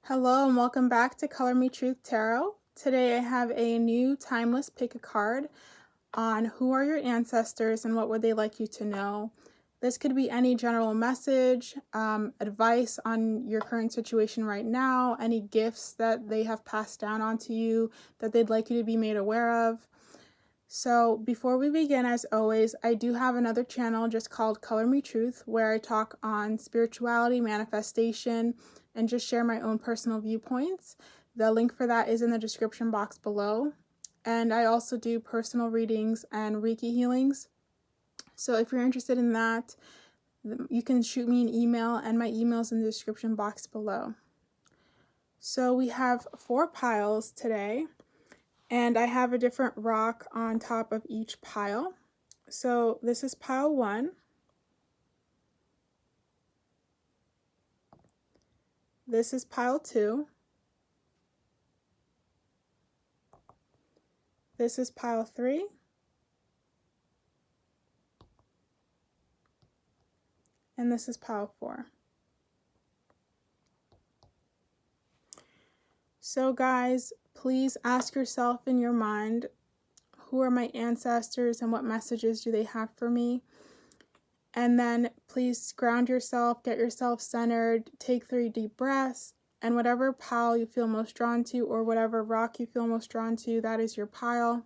Hello and welcome back to Color Me Truth Tarot. Today I have a new timeless pick a card on who are your ancestors and what would they like you to know. This could be any general message, advice on your current situation right now, any gifts that they have passed down onto you that they'd like you to be made aware of. So before we begin, as always, I do have another channel just called Color Me Truth where I talk on spirituality, manifestation, and just share my own personal viewpoints. The link for that is in the description box below. And I also do personal readings and reiki healings. So if you're interested in that, you can shoot me an email, and my email is in the description box below. So we have 4 piles today. And I have a different rock on top of each pile. So this is pile 1. This is pile 2. This is pile 3. And this is pile 4. So guys, please ask yourself in your mind, who are my ancestors and what messages do they have for me? And then please ground yourself, get yourself centered, take 3 deep breaths, and whatever pile you feel most drawn to or whatever rock you feel most drawn to, that is your pile.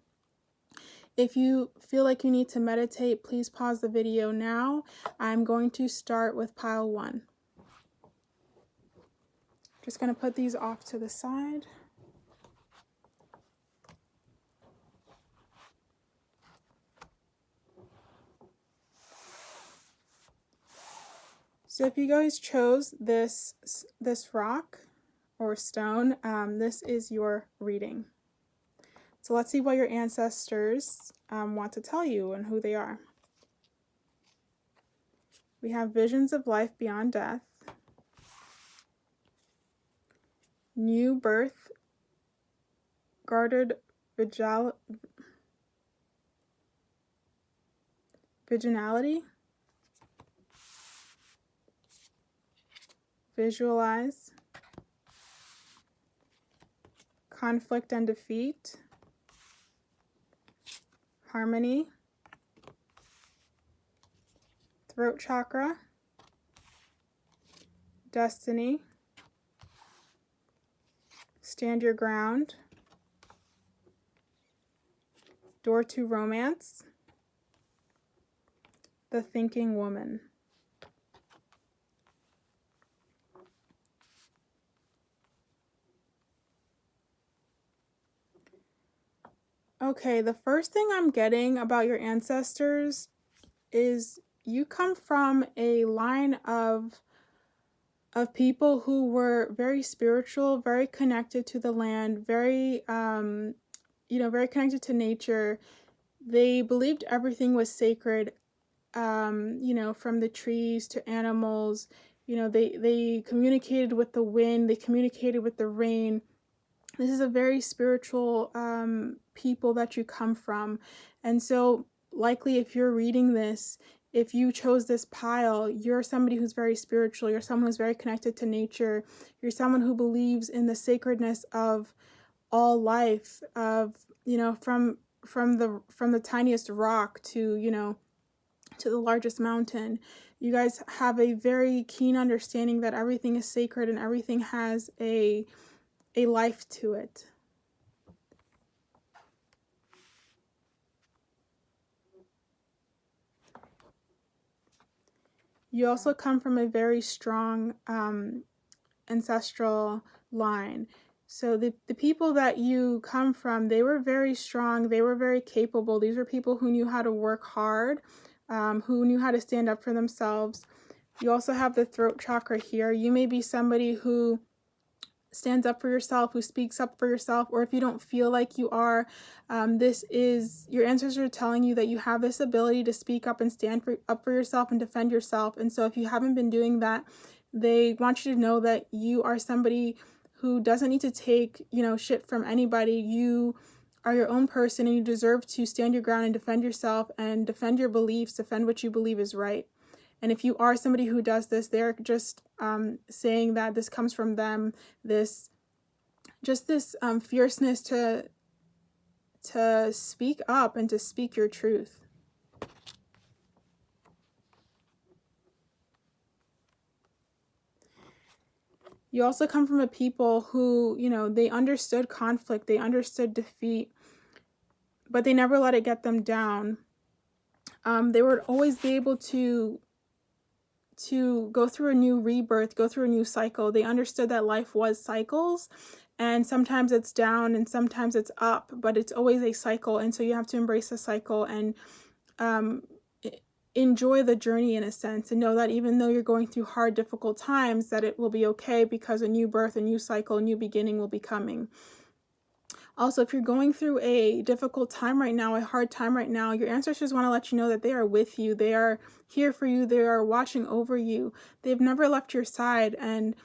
If you feel like you need to meditate, please pause the video now. I'm going to start with pile 1. Just going to put these off to the side. So if you guys chose this rock or stone, this is your reading. So let's see what your ancestors want to tell you and who they are. We have visions of life beyond death, new birth, guarded virginality, visualize, conflict and defeat, harmony, throat chakra, destiny, stand your ground, door to romance, the thinking woman. Okay, the first thing I'm getting about your ancestors is you come from a line of people who were very spiritual, very connected to the land, very very connected to nature. They believed everything was sacred, from the trees to animals. They communicated with the wind, they communicated with the rain. This is a very spiritual people that you come from. And so likely if you're reading this, if you chose this pile, you're somebody who's very spiritual. You're someone who's very connected to nature. You're someone who believes in the sacredness of all life, of, from the tiniest rock to, to the largest mountain. You guys have a very keen understanding that everything is sacred and everything has a life to it. You also come from a very strong ancestral line. So the people that you come from, they were very strong, they were very capable. These were people who knew how to work hard, who knew how to stand up for themselves. You also have the throat chakra here. You may be somebody who stands up for yourself, who speaks up for yourself, or if you don't feel like you are, this is your ancestors are telling you that you have this ability to speak up and stand up for yourself and defend yourself. And so if you haven't been doing that, they want you to know that you are somebody who doesn't need to take, shit from anybody. You are your own person and you deserve to stand your ground and defend yourself and defend your beliefs, defend what you believe is right. And if you are somebody who does this, they're just saying that this comes from them, this fierceness to speak up and to speak your truth. You also come from a people who, they understood conflict, they understood defeat, but they never let it get them down. They would always be able to go through a new rebirth, go through a new cycle. They understood that life was cycles, and sometimes it's down and sometimes it's up, but it's always a cycle. And so you have to embrace the cycle and enjoy the journey in a sense, and know that even though you're going through hard, difficult times, that it will be okay, because a new birth, a new cycle, a new beginning will be coming. Also, if you're going through a difficult time right now, a hard time right now, your ancestors want to let you know that they are with you. They are here for you. They are watching over you. They've never left your side. And,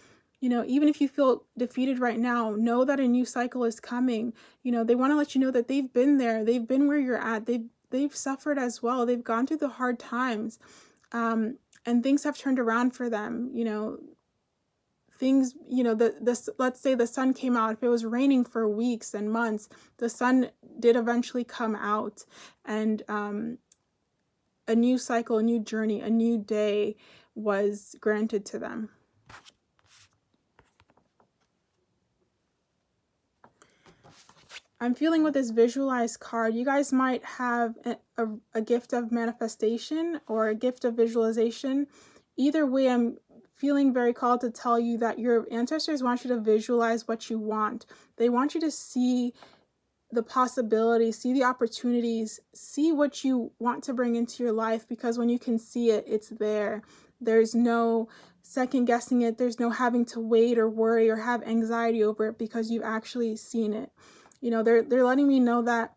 even if you feel defeated right now, know that a new cycle is coming. They want to let you know that they've been there. They've been where you're at. They've suffered as well. They've gone through the hard times. And things have turned around for them. Things, let's say the sun came out. If it was raining for weeks and months, the sun did eventually come out, and a new cycle, a new journey, a new day was granted to them. I'm feeling with this visualized card, you guys might have a gift of manifestation or a gift of visualization. Either way, I'm feeling very called to tell you that your ancestors want you to visualize what you want. They want you to see the possibilities, see the opportunities, see what you want to bring into your life, because when you can see it, it's there. There's no second guessing it. There's no having to wait or worry or have anxiety over it, because you've actually seen it. They're letting me know that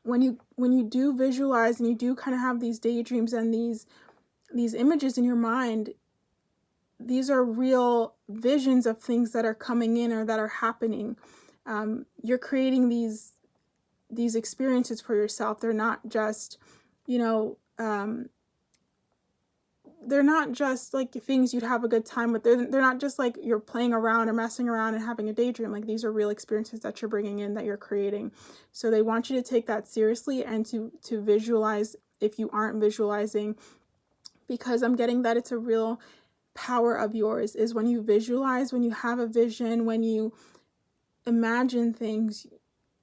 when you do visualize and you do kind of have these daydreams and these images in your mind, these are real visions of things that are coming in or that are happening. You're creating these experiences for yourself. They're not just, they're not just like things you'd have a good time with. They're not just like you're playing around or messing around and having a daydream. Like, these are real experiences that you're bringing in, that you're creating. So they want you to take that seriously and to visualize if you aren't visualizing, because I'm getting that it's a real power of yours, is when you visualize, when you have a vision, when you imagine things,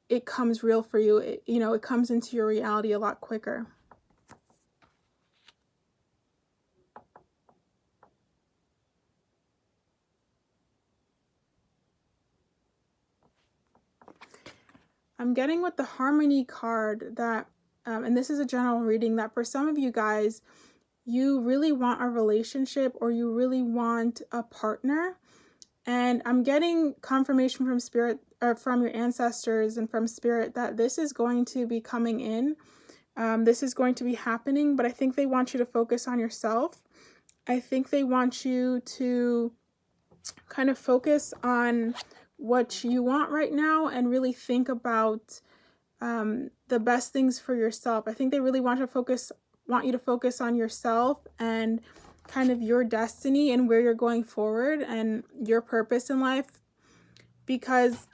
it comes real for you. It comes into your reality a lot quicker. I'm getting with the Harmony card that, and this is a general reading, that for some of you guys, you really want a relationship or you really want a partner. And I'm getting confirmation from Spirit, or from your ancestors and from Spirit, that this is going to be coming in. This is going to be happening, but I think they want you to focus on yourself. I think they want you to kind of focus on what you want right now and really think about the best things for yourself. I think they really want you to focus on yourself and kind of your destiny and where you're going forward and your purpose in life, because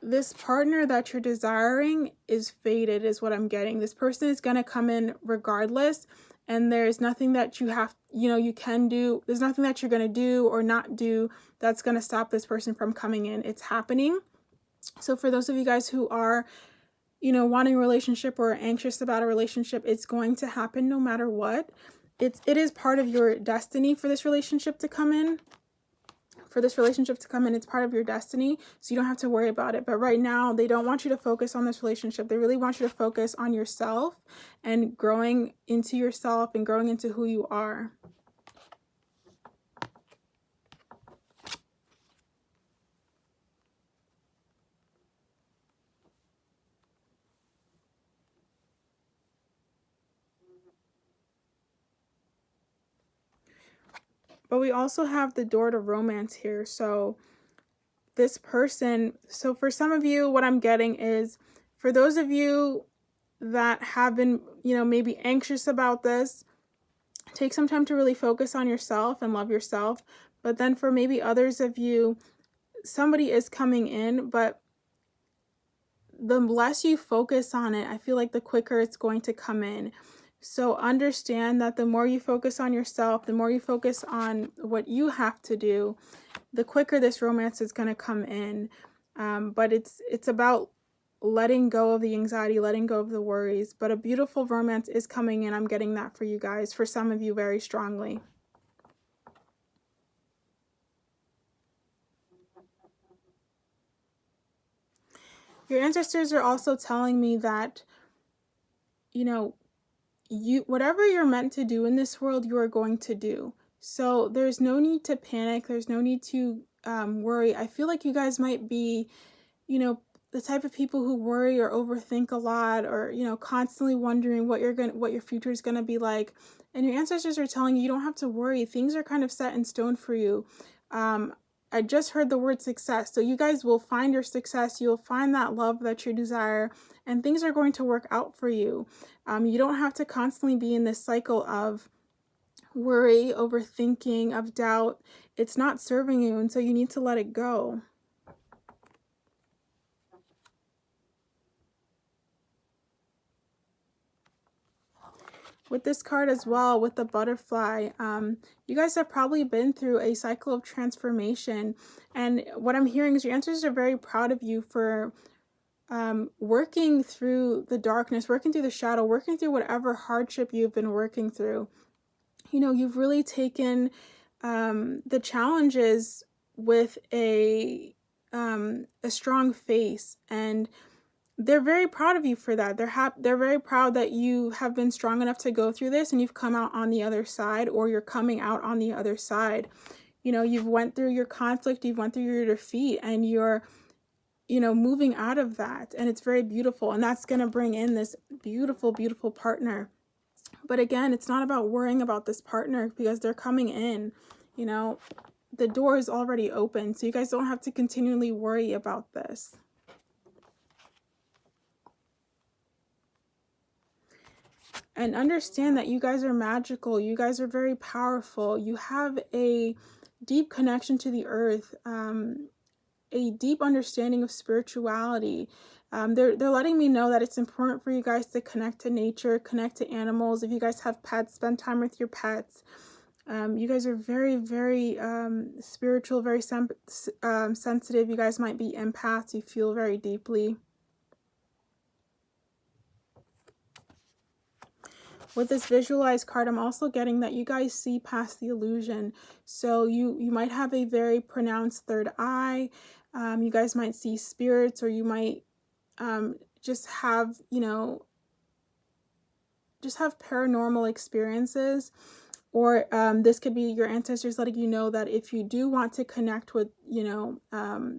this partner that you're desiring is fated, is what I'm getting. This person is going to come in regardless, and there's nothing that you can do. There's nothing that you're going to do or not do that's going to stop this person from coming in. It's happening. So for those of you guys who are, wanting a relationship or anxious about a relationship, it's going to happen no matter what. It is part of your destiny for this relationship to come in. It's part of your destiny, so you don't have to worry about it. But right now, they don't want you to focus on this relationship. They really want you to focus on yourself and growing into yourself and growing into who you are. But we also have the door to romance here. So this person, so for some of you, what I'm getting is, for those of you that have been, maybe anxious about this, take some time to really focus on yourself and love yourself. But then for maybe others of you, somebody is coming in, but the less you focus on it, I feel like the quicker it's going to come in. So understand that the more you focus on yourself, the more you focus on what you have to do, the quicker this romance is going to come in. But it's about letting go of the anxiety, letting go of the worries. But a beautiful romance is coming in. I'm getting that for you guys, for some of you very strongly. Your ancestors are also telling me that, you know, whatever you're meant to do in this world, you are going to do. So there's no need to panic. There's no need to worry. I feel like you guys might be, you know, the type of people who worry or overthink a lot, or, you know, constantly wondering what your future is going to be like. And your ancestors are telling you, you don't have to worry. Things are kind of set in stone for you. I just heard the word success. So you guys will find your success. You'll find that love that you desire, and things are going to work out for you. You don't have to constantly be in this cycle of worry, overthinking, of doubt. It's not serving you, and so you need to let it go. With this card as well, with the butterfly, you guys have probably been through a cycle of transformation. And what I'm hearing is your ancestors are very proud of you for working through the darkness, working through the shadow, working through whatever hardship you've been working through. You know, you've really taken the challenges with a strong face, and they're very proud of you for that. They're very proud that you have been strong enough to go through this, and you've come out on the other side, or you're coming out on the other side. You know, you've went through your conflict, you've went through your defeat, and you're, you know, moving out of that. And it's very beautiful. And that's going to bring in this beautiful, beautiful partner. But again, it's not about worrying about this partner, because they're coming in. You know, the door is already open. So you guys don't have to continually worry about this. And understand that you guys are magical. You guys are very powerful. You have a deep connection to the earth, a deep understanding of spirituality. They're letting me know that it's important for you guys to connect to nature, connect to animals. If you guys have pets, spend time with your pets. You guys are very, very spiritual, very sensitive. You guys might be empaths. You feel very deeply. With this visualized card, I'm also getting that you guys see past the illusion. So you might have a very pronounced third eye. You guys might see spirits, or you might just have, you know, just have paranormal experiences. Or this could be your ancestors letting you know that if you do want to connect with, you know,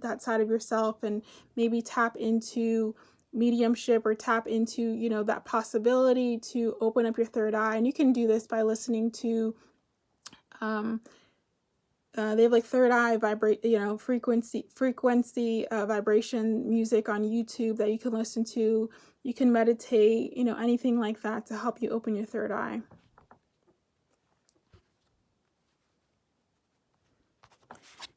that side of yourself, and maybe tap into mediumship, or tap into, you know, that possibility to open up your third eye. And you can do this by listening to they have like third eye frequency vibration music on YouTube that you can listen to. You can meditate, you know, anything like that to help you open your third eye.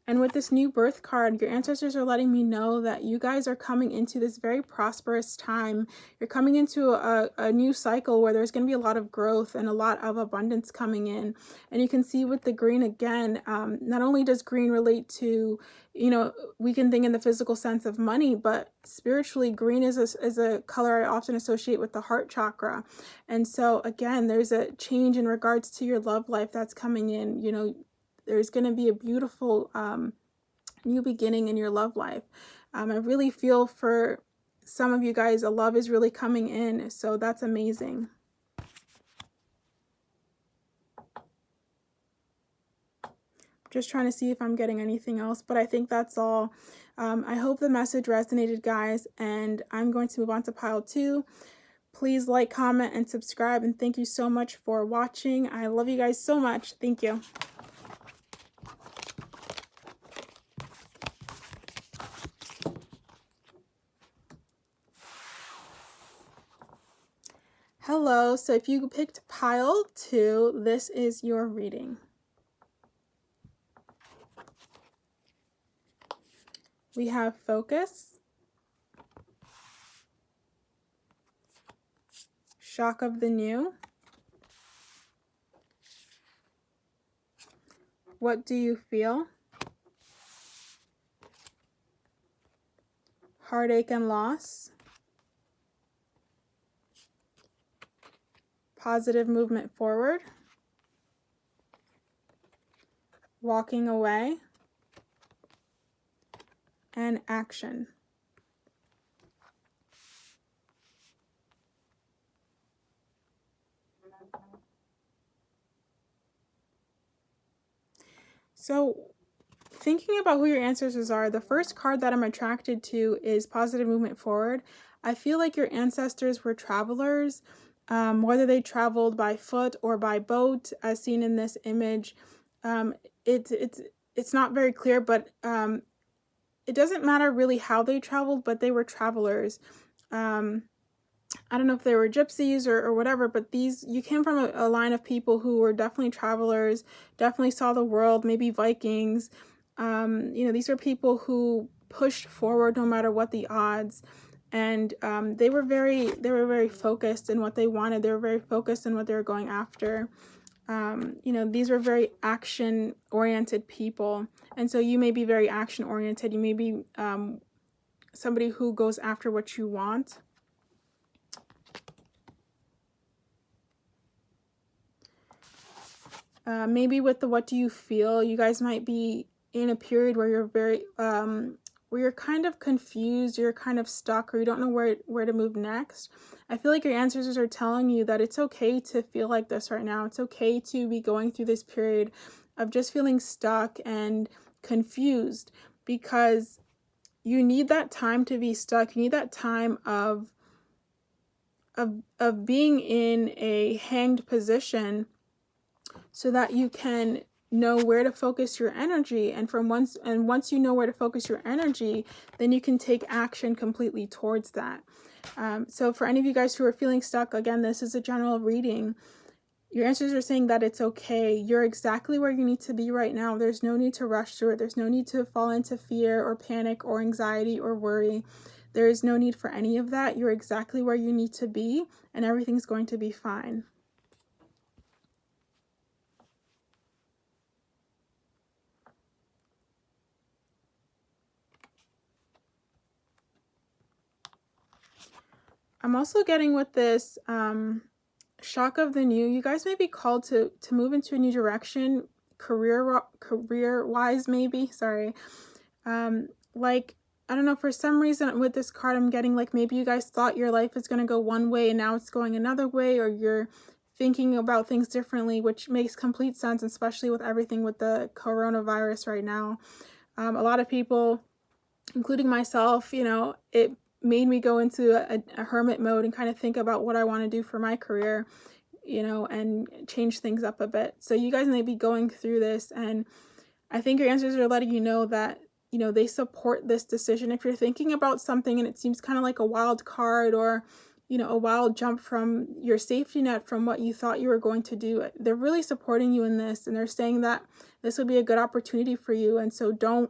And with this new birth card, your ancestors are letting me know that you guys are coming into this very prosperous time. You're coming into a new cycle where there's going to be a lot of growth and a lot of abundance coming in. And you can see with the green again, not only does green relate to, you know, we can think in the physical sense of money, but spiritually, green is a color I often associate with the heart chakra. And so again, there's a change in regards to your love life that's coming in. You know, there's going to be a beautiful new beginning in your love life. I really feel for some of you guys, a love is really coming in. So that's amazing. Just trying to see if I'm getting anything else, but I think that's all. I hope the message resonated, guys, and I'm going to move on to pile 2. Please like, comment, and subscribe, and thank you so much for watching. I love you guys so much. Thank you. Hello, so if you picked pile 2, this is your reading. We have focus, shock of the new, what do you feel, heartache and loss, positive movement forward, walking away, and action. So thinking about who your ancestors are, the first card that I'm attracted to is positive movement forward. I feel like your ancestors were travelers, whether they traveled by foot or by boat, as seen in this image. It's not very clear, but it doesn't matter really how they traveled, but they were travelers. I don't know if they were gypsies or whatever, but you came from a line of people who were definitely travelers, definitely saw the world, maybe Vikings. These were people who pushed forward no matter what the odds. And they were very focused in what they wanted. They were very focused in what they were going after. These were very action-oriented people. And so you may be very action-oriented. You may be somebody who goes after what you want. Maybe with the what do you feel, you guys might be in a period where you're where you're kind of confused, you're kind of stuck, or you don't know where to move next. I feel like your ancestors are telling you that it's okay to feel like this right now. It's okay to be going through this period of just feeling stuck and confused, because you need that time to be stuck. You need that time of being in a hanged position, so that you can know where to focus your energy. And once you know where to focus your energy, then you can take action completely towards that. So for any of you guys who are feeling stuck, again, this is a general reading. Your answers are saying that it's okay. You're exactly where you need to be right now. There's no need to rush through it. There's no need to fall into fear or panic or anxiety or worry. There is no need for any of that. You're exactly where you need to be, and everything's going to be fine. I'm also getting with this shock of the new, you guys may be called to move into a new direction, career-wise maybe, sorry. Like, I don't know, for some reason with this card I'm getting like maybe you guys thought your life is going to go one way and now it's going another way, or you're thinking about things differently, which makes complete sense, especially with everything with the coronavirus right now. A lot of people, including myself, it made me go into a hermit mode and kind of think about what I want to do for my career, and change things up a bit. So you guys may be going through this, and I think your answers are letting you know that, they support this decision. If you're thinking about something and it seems kind of like a wild card, or, a wild jump from your safety net from what you thought you were going to do, they're really supporting you in this, and they're saying that this would be a good opportunity for you. And so don't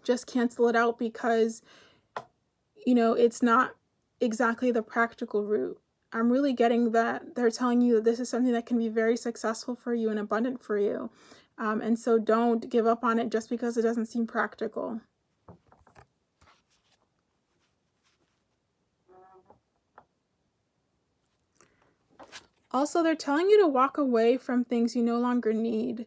just cancel it out because it's not exactly the practical route. I'm really getting that they're telling you that this is something that can be very successful for you and abundant for you. And so don't give up on it just because it doesn't seem practical. Also, they're telling you to walk away from things you no longer need.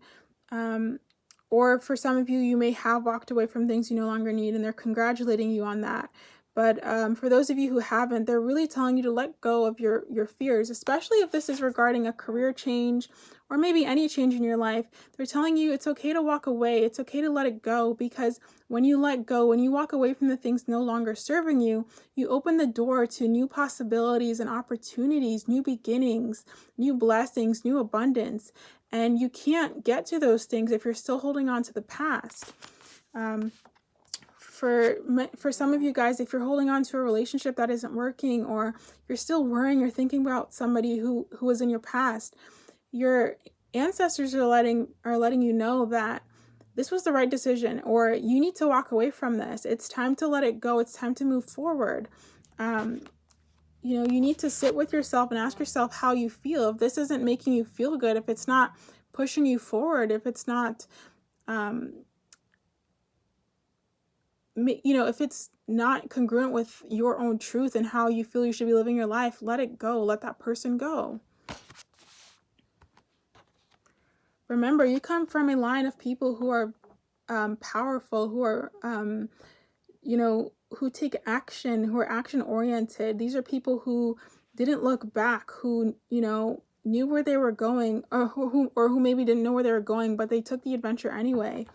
Or for some of you, you may have walked away from things you no longer need, and they're congratulating you on that. But for those of you who haven't, they're really telling you to let go of your fears, especially if this is regarding a career change or maybe any change in your life. They're telling you it's okay to walk away. It's okay to let it go, because when you let go, when you walk away from the things no longer serving you, you open the door to new possibilities and opportunities, new beginnings, new blessings, new abundance. And you can't get to those things if you're still holding on to the past. for some of you guys, if you're holding on to a relationship that isn't working, or you're still worrying or thinking about somebody who was in your past, your ancestors are letting you know that this was the right decision, or you need to walk away from this. It's time to let it go. It's time to move forward. You know, you need to sit with yourself and ask yourself how you feel. If this isn't making you feel good, if it's not pushing you forward, if it's not, you know, if it's not congruent with your own truth and how you feel you should be living your life, let it go. Let that person go. Remember, you come from a line of people who are powerful, who are, you know, who take action, who are action oriented. These are people who didn't look back, who, you know, knew where they were going, or who maybe didn't know where they were going, but they took the adventure anyway.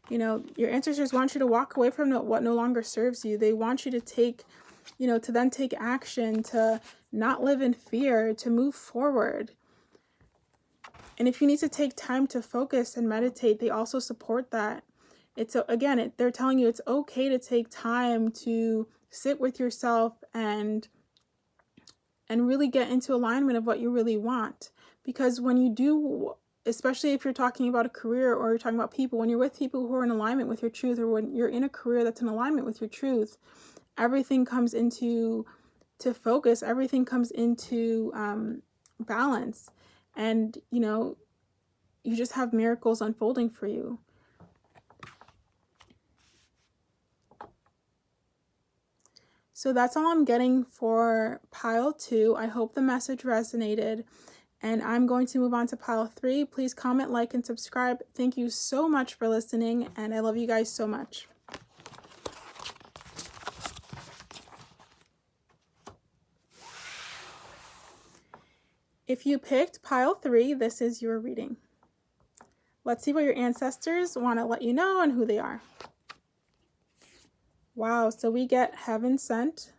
You know, your ancestors want you to walk away from what no longer serves you. They want you to take, you know, to then take action, to not live in fear, to move forward. And if you need to take time to focus and meditate, they also support that. They're telling you it's okay to take time to sit with yourself and really get into alignment of what you really want. Because when you do, especially if you're talking about a career or you're talking about people, when you're with people who are in alignment with your truth, or when you're in a career that's in alignment with your truth, everything comes into focus. Everything comes into balance. And, you know, you just have miracles unfolding for you. So that's all I'm getting for pile 2. I hope the message resonated, and I'm going to move on to pile 3. Please comment, like, and subscribe. Thank you so much for listening, and I love you guys so much. If you picked pile 3, this is your reading. Let's see what your ancestors want to let you know and who they are. Wow, so we get heaven sent,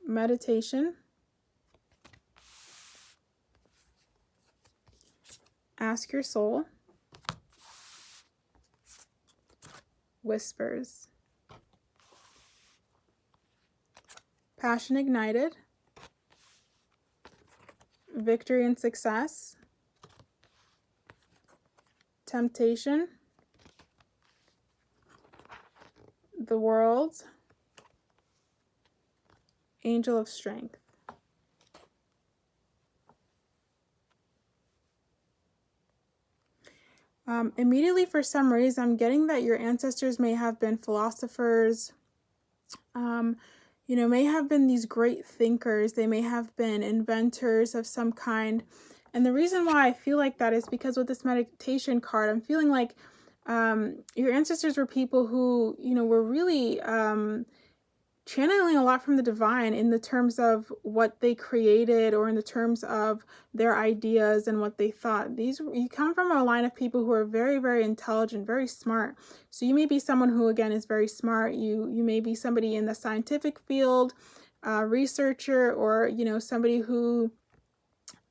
meditation, ask your soul, whispers, passion ignited, victory and success, temptation, the world, angel of strength. Immediately, for some reason, I'm getting that your ancestors may have been philosophers, you know, may have been these great thinkers. They may have been inventors of some kind. And the reason why I feel like that is because with this meditation card, I'm feeling like your ancestors were people who, you know, were really channeling a lot from the divine in the terms of what they created, or in the terms of their ideas and what they thought. You come from a line of people who are very, very intelligent, very smart. So you may be someone who, again, is very smart. You may be somebody in the scientific field, researcher, or, you know, somebody who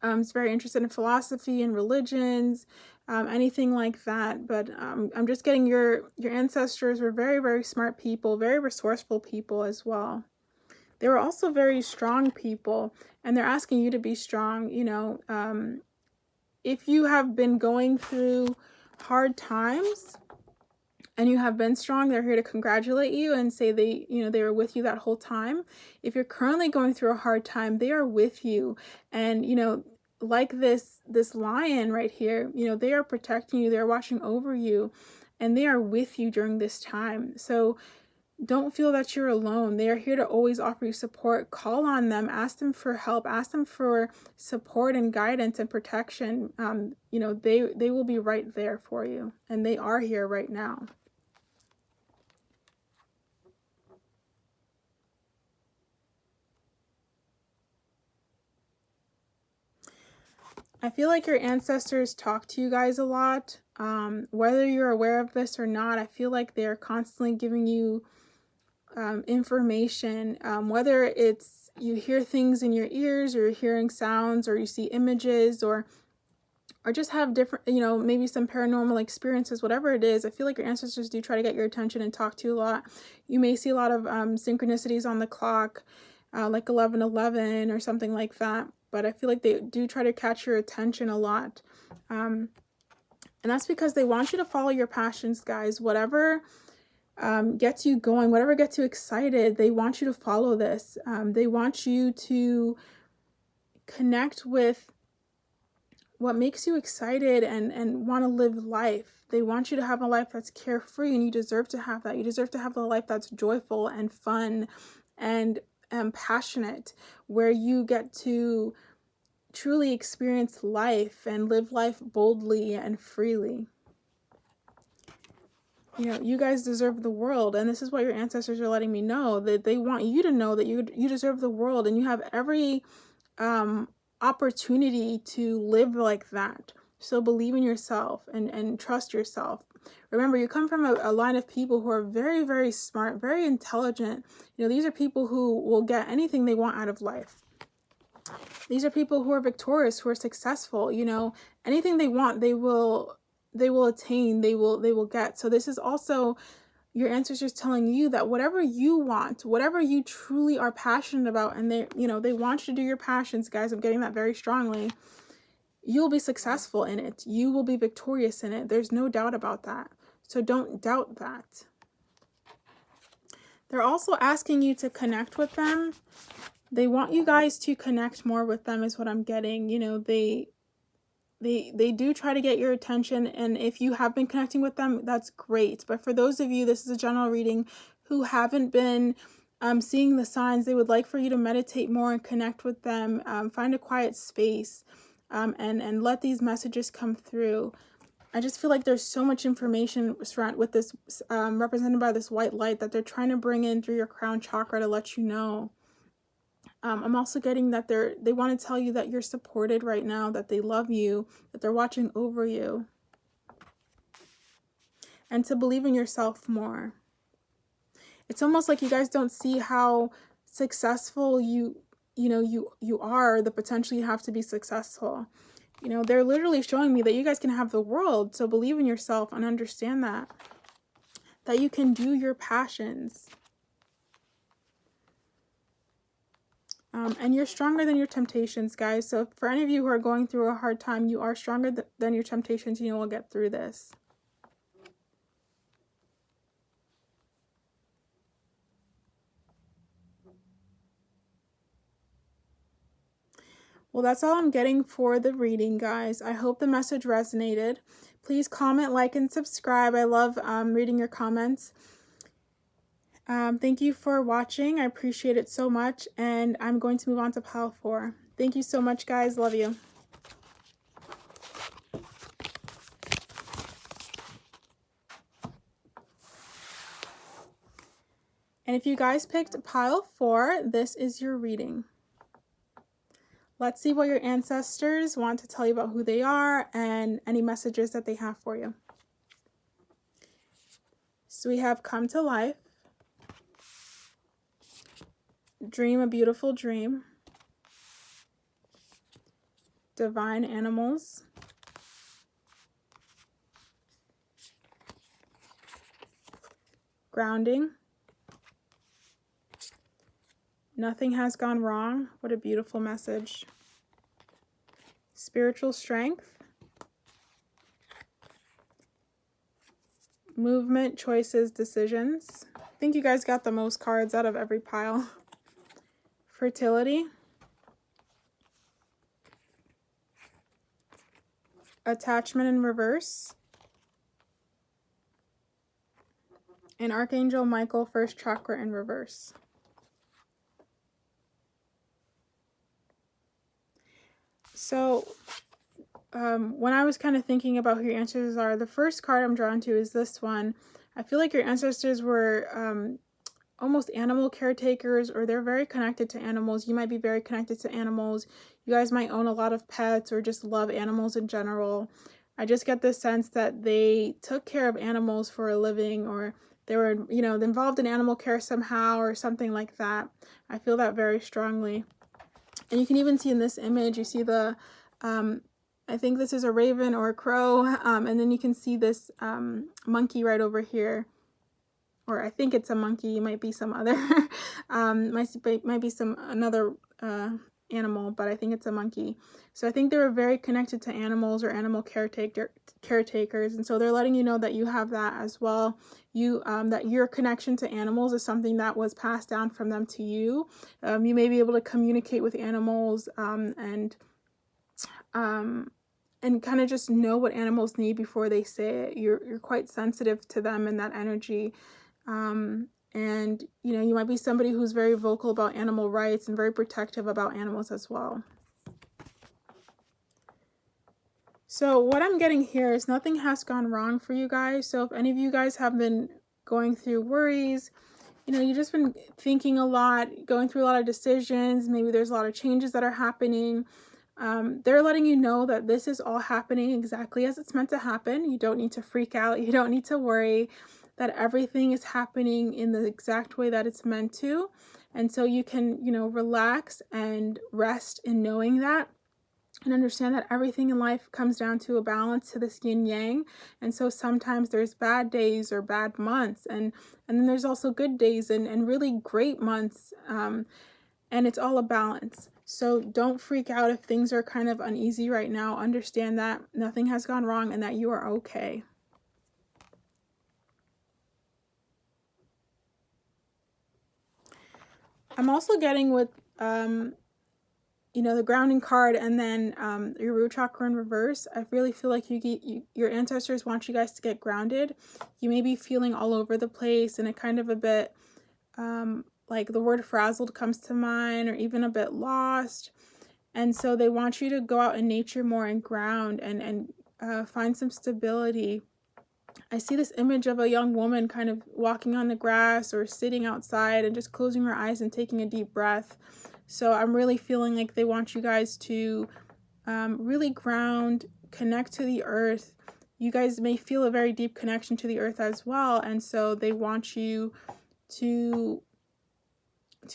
is very interested in philosophy and religions, anything like that. But I'm just getting your ancestors were very, very smart people, very resourceful people as well. They were also very strong people, and they're asking you to be strong. You know, if you have been going through hard times and you have been strong, they're here to congratulate you and say they were with you that whole time. If you're currently going through a hard time, they are with you. And, you know, like this lion right here, you know, they are protecting you, they're watching over you, and they are with you during this time. So don't feel that you're alone. They are here to always offer you support. Call on them, ask them for help, ask them for support and guidance and protection. You know, they will be right there for you, and they are here right now. I feel like your ancestors talk to you guys a lot. Whether you're aware of this or not, I feel like they're constantly giving you information, whether it's you hear things in your ears, or you're hearing sounds, or you see images, or or just have different, maybe some paranormal experiences, whatever it is. I feel like your ancestors do try to get your attention and talk to you a lot. You may see a lot of synchronicities on the clock, like 11:11 or something like that. But I feel like they do try to catch your attention a lot. And that's because they want you to follow your passions, guys. Whatever gets you going, whatever gets you excited, they want you to follow this. They want you to connect with what makes you excited and want to live life. They want you to have a life that's carefree, and you deserve to have that. You deserve to have a life that's joyful and fun and passionate, where you get to truly experience life and live life boldly and freely. You guys deserve the world, and this is what your ancestors are letting me know, that they want you to know that you deserve the world, and you have every opportunity to live like that. So believe in yourself and trust yourself. Remember, you come from a line of people who are very, very smart, very intelligent. These are people who will get anything they want out of life. These are people who are victorious, who are successful. Anything they want, they will attain, they will get. So this is also your ancestors telling you that whatever you want, whatever you truly are passionate about, and they want you to do your passions, guys. I'm getting that very strongly. You'll be successful in it. You will be victorious in it. There's no doubt about that. So don't doubt that. They're also asking you to connect with them. They want you guys to connect more with them, is what I'm getting. They do try to get your attention, and if you have been connecting with them, that's great. But for those of you, this is a general reading, who haven't been seeing the signs, they would like for you to meditate more and connect with them. Find a quiet space and let these messages come through. I just feel like there's so much information with this represented by this white light that they're trying to bring in through your crown chakra to let you know. I'm also getting that they want to tell you that you're supported right now, that they love you, that they're watching over you, and to believe in yourself more. It's almost like you guys don't see how successful you are, the potential you have to be successful. They're literally showing me that you guys can have the world. So believe in yourself and understand that you can do your passions. And you're stronger than your temptations, guys. So for any of you who are going through a hard time, you are stronger than your temptations. You will get through this. Well, that's all I'm getting for the reading, guys. I hope the message resonated. Please comment, like, and subscribe. I love reading your comments. Thank you for watching. I appreciate it so much. And I'm going to move on to pile 4. Thank you so much, guys. Love you. And if you guys picked pile 4, this is your reading. Let's see what your ancestors want to tell you about who they are and any messages that they have for you. So we have come to life. Dream a beautiful dream. Divine animals. Grounding. Nothing has gone wrong. What a beautiful message. Spiritual strength. Movement, choices, decisions. I think you guys got the most cards out of every pile. Fertility. Attachment in reverse. And Archangel Michael, first chakra in reverse. So when I was kind of thinking about who your ancestors are, the first card I'm drawn to is this one. I feel like your ancestors were almost animal caretakers, or they're very connected to animals. You might be very connected to animals. You guys might own a lot of pets or just love animals in general. I just get this sense that they took care of animals for a living, or they were, involved in animal care somehow or something like that. I feel that very strongly. And you can even see in this image, you see the I think this is a raven or a crow, and then you can see this monkey right over here, or I think it's a monkey. It might be some other, might be some another animal, but I think it's a monkey. So I think they were very connected to animals or animal caretakers, and so they're letting you know that you have that as well. You that your connection to animals is something that was passed down from them to you. You may be able to communicate with animals and kind of just know what animals need before they say it. You're quite sensitive to them and that energy. And you know, you might be somebody who's very vocal about animal rights and very protective about animals as well. So what I'm getting here is nothing has gone wrong for you guys. So if any of you guys have been going through worries, you know, you've just been thinking a lot, going through a lot of decisions, maybe there's a lot of changes that are happening. They're letting you know that this is all happening exactly as it's meant to happen. You don't need to freak out. You don't need to worry, that everything is happening in the exact way that it's meant to. And so you can, you know, relax and rest in knowing that, and understand that everything in life comes down to a balance, to this yin yang. And so sometimes there's bad days or bad months, and then there's also good days and really great months. And it's all a balance. So don't freak out if things are kind of uneasy right now. Understand that nothing has gone wrong and that you are okay. I'm also getting with, you know, the grounding card and then your root chakra in reverse. I really feel like your ancestors want you guys to get grounded. You may be feeling all over the place and it kind of a bit, like the word frazzled comes to mind, or even a bit lost. And so they want you to go out in nature more and ground and find some stability. I see this image of a young woman kind of walking on the grass or sitting outside and just closing her eyes and taking a deep breath. So I'm really feeling like they want you guys to really ground, connect to the earth. You guys may feel a very deep connection to the earth as well. And so they want you to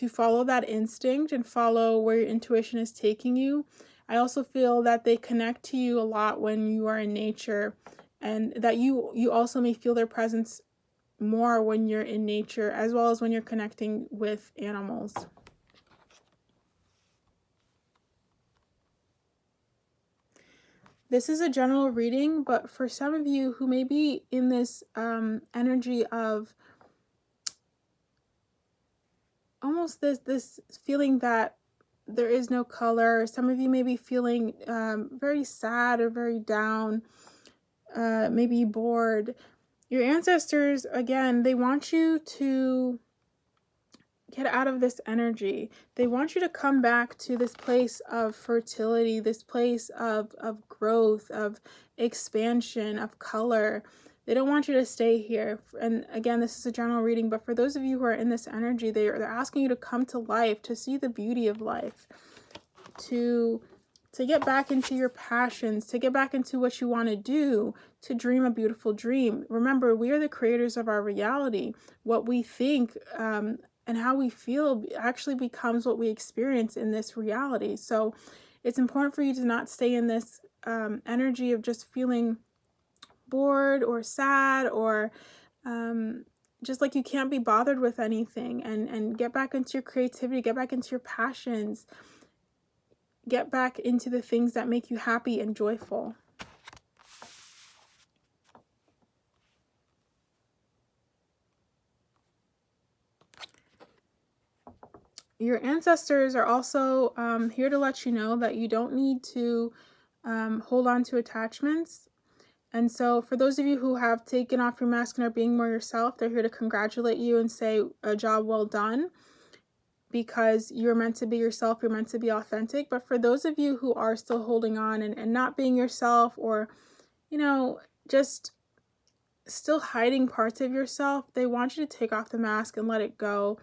follow that instinct and follow where your intuition is taking you. I also feel that they connect to you a lot when you are in nature, and that you also may feel their presence more when you're in nature, as well as when you're connecting with animals. This is a general reading, but for some of you who may be in this energy of almost this feeling that there is no color, some of you may be feeling very sad or very down, maybe bored. Your ancestors, again, they want you to get out of this energy. They want you to come back to this place of fertility, this place of growth, of expansion, of color. They don't want you to stay here. And again, this is a general reading, but for those of you who are in this energy, they're asking you to come to life, to see the beauty of life, to get back into your passions, to get back into what you want to do, to dream a beautiful dream. Remember, we are the creators of our reality. What we think and how we feel actually becomes what we experience in this reality. So it's important for you to not stay in this energy of just feeling bored or sad, or just like you can't be bothered with anything, and get back into your creativity, get back into your passions, get back into the things that make you happy and joyful. Your ancestors are also here to let you know that you don't need to hold on to attachments. And so for those of you who have taken off your mask and are being more yourself, they're here to congratulate you and say a job well done, because you're meant to be yourself, you're meant to be authentic. But for those of you who are still holding on and not being yourself, or, you know, just still hiding parts of yourself, they want you to take off the mask and let it go.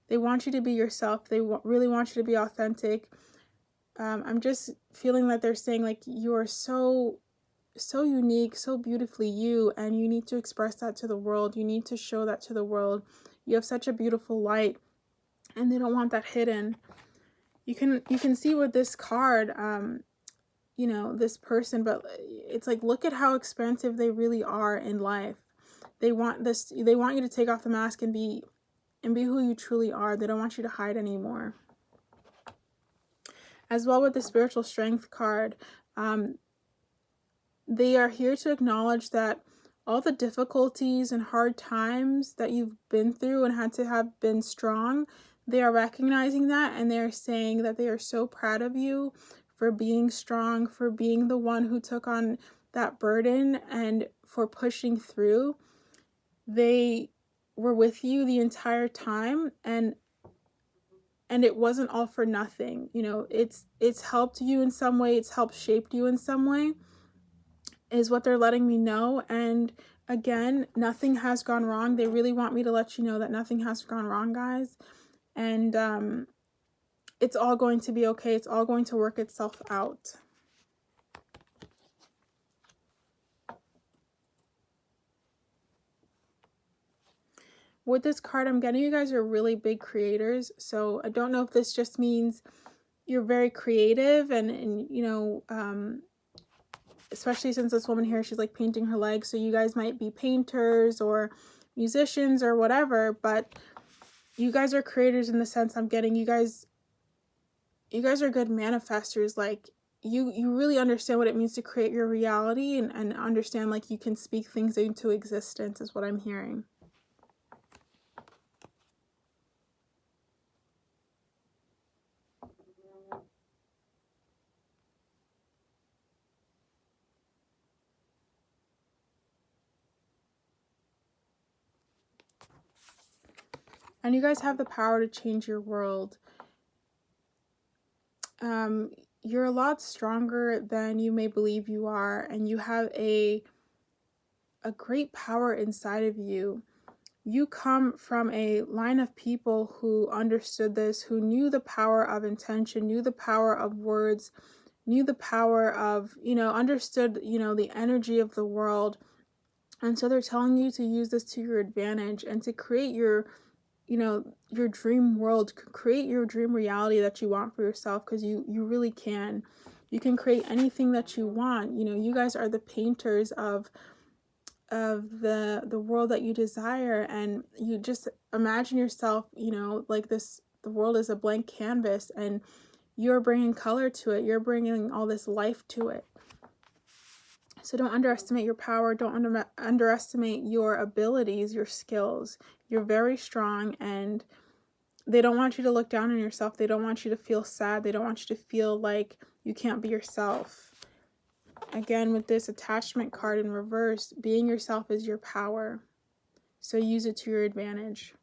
They want you to be yourself. They really want you to be authentic. I'm just feeling that they're saying, like, you are so unique, so beautifully you, and you need to express that to the world. You need to show that to the world. You have such a beautiful light, and they don't want that hidden. You can see with this card, you know, this person, but it's like, look at how expensive they really are in life. They want you to take off the mask and be who you truly are. They don't want you to hide anymore. As well with the spiritual strength card, they are here to acknowledge that all the difficulties and hard times that you've been through and had to have been strong, they are recognizing that, and they are saying that they are so proud of you for being strong, for being the one who took on that burden, and for pushing through. They were with you the entire time, and it wasn't all for nothing. You know, it's helped you in some way, it's helped shape you in some way, is what they're letting me know. And again, nothing has gone wrong. They really want me to let you know that nothing has gone wrong, guys. And it's all going to be okay. It's all going to work itself out. With this card, I'm getting you guys are really big creators. So I don't know if this just means you're very creative and you know, especially since this woman here, she's like painting her legs. So you guys might be painters or musicians or whatever, but you guys are creators in the sense I'm getting. You guys are good manifestors. Like you really understand what it means to create your reality and understand like you can speak things into existence is what I'm hearing. And you guys have the power to change your world. You're a lot stronger than you may believe you are, and you have a great power inside of you. You come from a line of people who understood this, who knew the power of intention, knew the power of words, knew the power of, you know, understood, you know, the energy of the world. And so they're telling you to use this to your advantage and to create your, you know, your dream world, create your dream reality that you want for yourself, because you really can. You can create anything that you want. You know, you guys are the painters of the world that you desire, and you just imagine yourself, you know, like this, the world is a blank canvas and you're bringing color to it. You're bringing all this life to it. So don't underestimate your power. Don't underestimate your abilities, your skills. You're very strong, and they don't want you to look down on yourself. They don't want you to feel sad. They don't want you to feel like you can't be yourself. Again, with this attachment card in reverse, being yourself is your power. So use it to your advantage.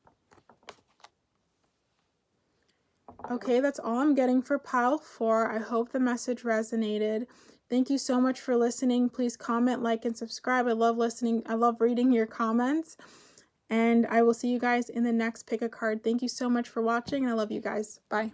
Okay, that's all I'm getting for pile 4. I hope the message resonated. Thank you so much for listening. Please comment, like, and subscribe. I love listening. I love reading your comments. And I will see you guys in the next pick a card. Thank you so much for watching, and I love you guys. Bye.